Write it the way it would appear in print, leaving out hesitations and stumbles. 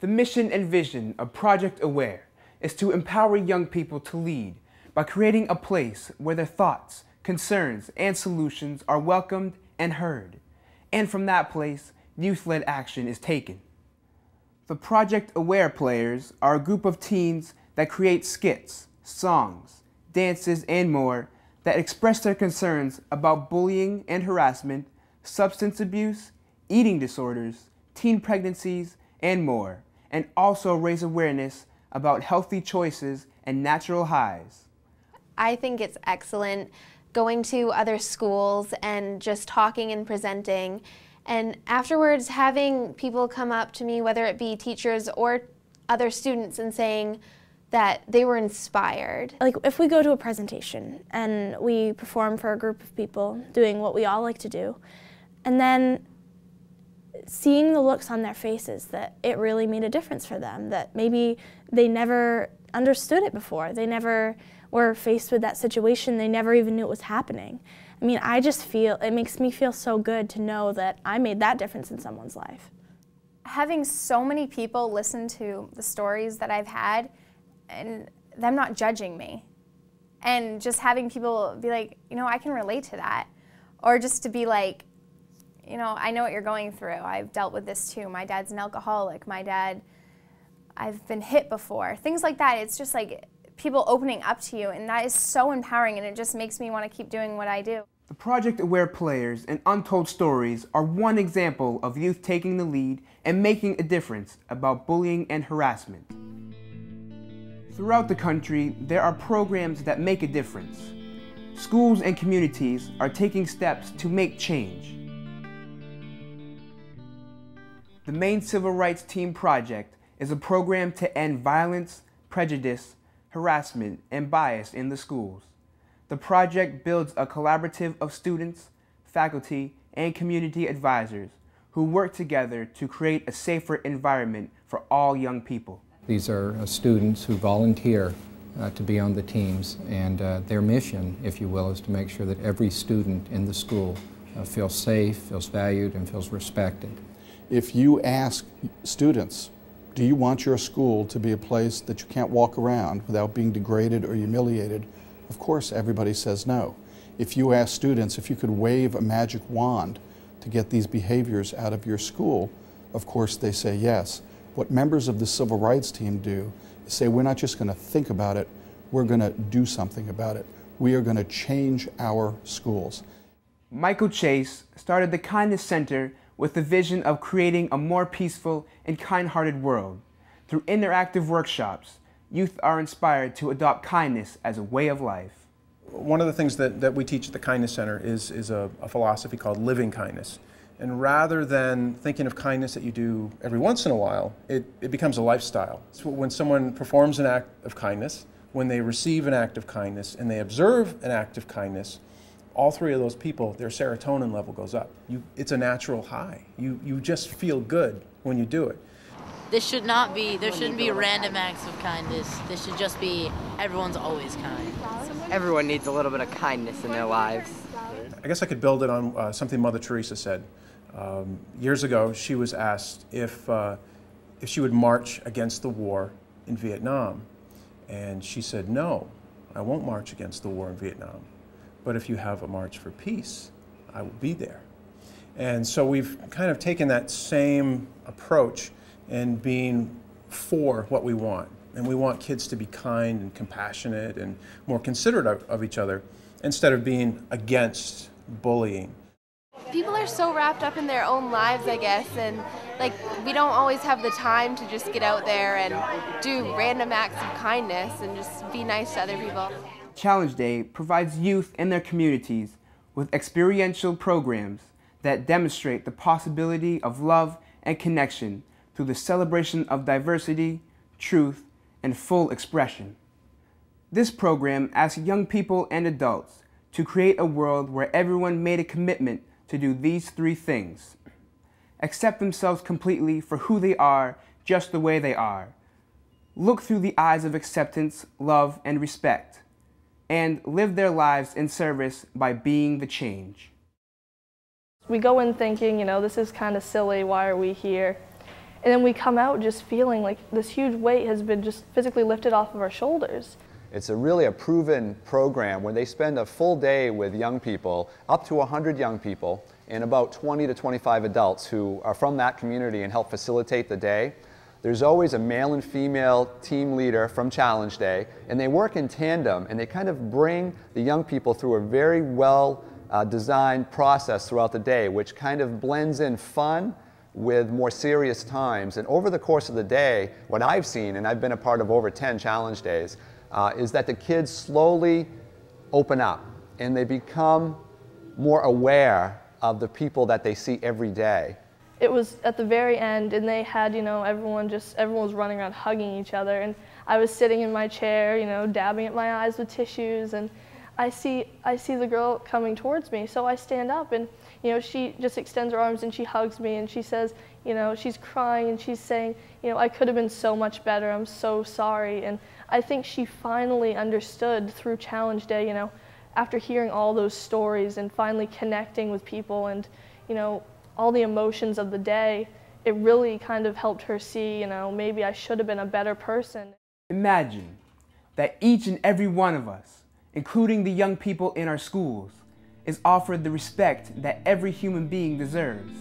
The mission and vision of Project Aware is to empower young people to lead by creating a place where their thoughts, concerns, and solutions are welcomed and heard. And from that place, youth-led action is taken. The Project Aware players are a group of teens that create skits, songs, dances, and more that express their concerns about bullying and harassment, substance abuse, eating disorders, teen pregnancies, and more, and also raise awareness about healthy choices and natural highs. I think it's excellent going to other schools and just talking and presenting, and afterwards having people come up to me, whether it be teachers or other students, and saying that they were inspired. Like if we go to a presentation and we perform for a group of people doing what we all like to do, and then seeing the looks on their faces that it really made a difference for them, that maybe they never understood it before, they never were faced with that situation, they never even knew it was happening. I mean, I just feel, it makes me feel so good to know that I made that difference in someone's life. Having so many people listen to the stories that I've had and them not judging me, and just having people be like, you know, I can relate to that, or just to be like, you know, I know what you're going through. I've dealt with this too. My dad's an alcoholic. My dad, I've been hit before. Things like that. It's just like people opening up to you, and that is so empowering, and it just makes me want to keep doing what I do. The Project Aware players and Untold Stories are one example of youth taking the lead and making a difference about bullying and harassment. Throughout the country, there are programs that make a difference. Schools and communities are taking steps to make change. The Maine Civil Rights Team Project is a program to end violence, prejudice, harassment, and bias in the schools. The project builds a collaborative of students, faculty, and community advisors who work together to create a safer environment for all young people. These are students who volunteer to be on the teams, and their mission, if you will, is to make sure that every student in the school feels safe, feels valued, and feels respected. If you ask students, do you want your school to be a place that you can't walk around without being degraded or humiliated? Of course, everybody says no. If you ask students if you could wave a magic wand to get these behaviors out of your school, of course they say yes. What members of the Civil Rights Team do is say, we're not just going to think about it, we're going to do something about it. We are going to change our schools. Michael Chase started the Kindness Center with the vision of creating a more peaceful and kind-hearted world. Through interactive workshops, youth are inspired to adopt kindness as a way of life. One of the things that we teach at the Kindness Center is a philosophy called living kindness. And rather than thinking of kindness that you do every once in a while, it becomes a lifestyle. So when someone performs an act of kindness, when they receive an act of kindness, and they observe an act of kindness, all three of those people, their serotonin level goes up. It's a natural high. You just feel good when you do it. There shouldn't be random acts of kindness. There should just be, everyone's always kind. Everyone needs a little bit of kindness in their lives. I guess I could build it on something Mother Teresa said. Years ago, she was asked if she would march against the war in Vietnam. And she said, no, I won't march against the war in Vietnam. But if you have a march for peace, I will be there. And so we've kind of taken that same approach and being for what we want. And we want kids to be kind and compassionate and more considerate of each other instead of being against bullying. People are so wrapped up in their own lives, I guess, and like we don't always have the time to just get out there and do random acts of kindness and just be nice to other people. Challenge Day provides youth and their communities with experiential programs that demonstrate the possibility of love and connection through the celebration of diversity, truth, and full expression. This program asks young people and adults to create a world where everyone made a commitment to do these three things: accept themselves completely for who they are, just the way they are, look through the eyes of acceptance, love, and respect, and live their lives in service by being the change. We go in thinking, you know, this is kind of silly, why are we here? And then we come out just feeling like this huge weight has been just physically lifted off of our shoulders. It's really a proven program where they spend a full day with young people, up to 100 young people, and about 20 to 25 adults who are from that community and help facilitate the day. There's always a male and female team leader from Challenge Day, and they work in tandem, and they kind of bring the young people through a very well designed process throughout the day, which kind of blends in fun with more serious times. And over the course of the day, what I've seen, and I've been a part of over 10 Challenge Days, is that the kids slowly open up and they become more aware of the people that they see every day. It was at the very end, and they had, everyone was running around hugging each other, and I was sitting in my chair, dabbing at my eyes with tissues, and I see the girl coming towards me, so I stand up, and she just extends her arms and she hugs me, and she says, she's crying and she's saying, I could have been so much better, I'm so sorry. And I think she finally understood through Challenge Day, after hearing all those stories and finally connecting with people and, all the emotions of the day, it really kind of helped her see, maybe I should have been a better person. Imagine that each and every one of us, including the young people in our schools, is offered the respect that every human being deserves.